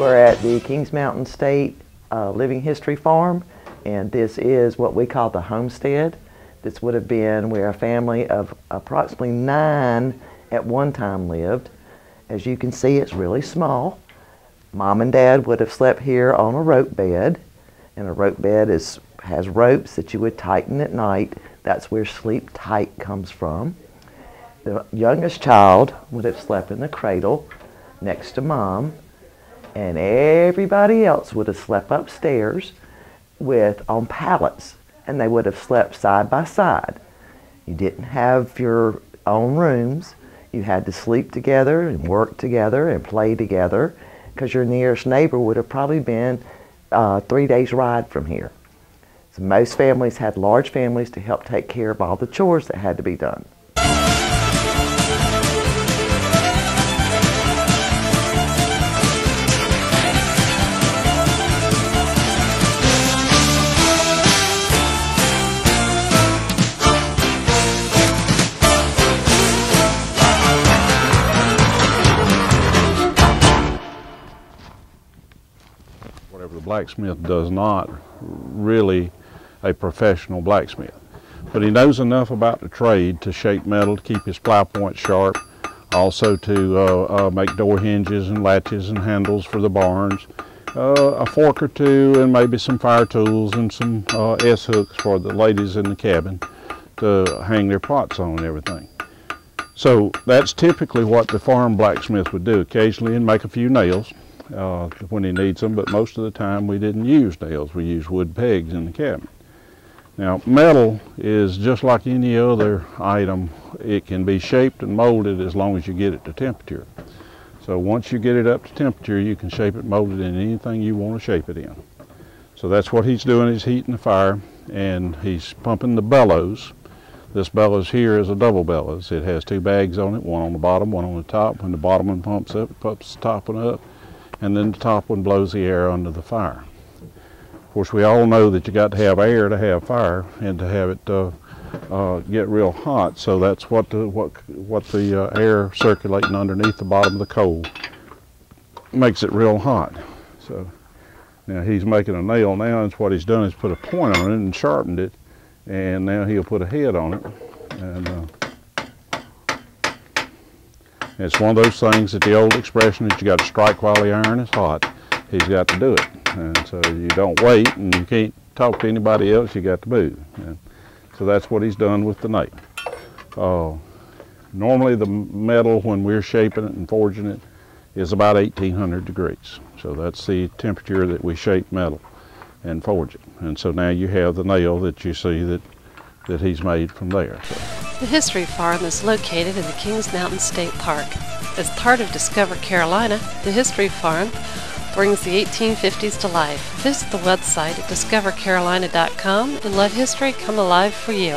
We're at the Kings Mountain State Living History Farm, and this is what we call the homestead. This would have been where a family of approximately 9 at one time lived. As you can see, it's really small. Mom and Dad would have slept here on a rope bed, and a rope bed has ropes that you would tighten at night. That's where sleep tight comes from. The youngest child would have slept in the cradle next to Mom, and everybody else would have slept upstairs on pallets, and they would have slept side by side. You didn't have your own rooms. You had to sleep together and work together and play together, because your nearest neighbor would have probably been 3 days' ride from here. So most families had large families to help take care of all the chores that had to be done. Whatever the blacksmith does not really a professional blacksmith, but he knows enough about the trade to shape metal, to keep his plow point sharp, also to make door hinges and latches and handles for the barns, a fork or two, and maybe some fire tools and some S-hooks for the ladies in the cabin to hang their pots on and everything. So that's typically what the farm blacksmith would do occasionally, and make a few nails when he needs them, but most of the time we didn't use nails. We used wood pegs in the cabin. Now, metal is just like any other item. It can be shaped and molded as long as you get it to temperature. So once you get it up to temperature, you can shape it, mold it in anything you want to shape it in. So that's what he's doing. He's heating the fire, and he's pumping the bellows. This bellows here is a double bellows. It has 2 bags on it, one on the bottom, one on the top. When the bottom one pumps up, it pumps the top one up, and then the top one blows the air under the fire. Of course, we all know that you got to have air to have fire and to have it get real hot. So that's what the air circulating underneath the bottom of the coal makes it real hot. So now he's making a nail now, and what he's done is put a point on it and sharpened it, and now he'll put a head on it. And it's one of those things that the old expression is you got to strike while the iron is hot. He's got to do it. And so you don't wait, and you can't talk to anybody else, you got to move. And so that's what he's done with the nail. Normally the metal, when we're shaping it and forging it, is about 1800 degrees. So that's the temperature that we shape metal and forge it. And so now you have the nail that you see that he's made from there. So. The History Farm is located in the Kings Mountain State Park. As part of Discover Carolina, the History Farm brings the 1850s to life. Visit the website at discovercarolina.com and let history come alive for you.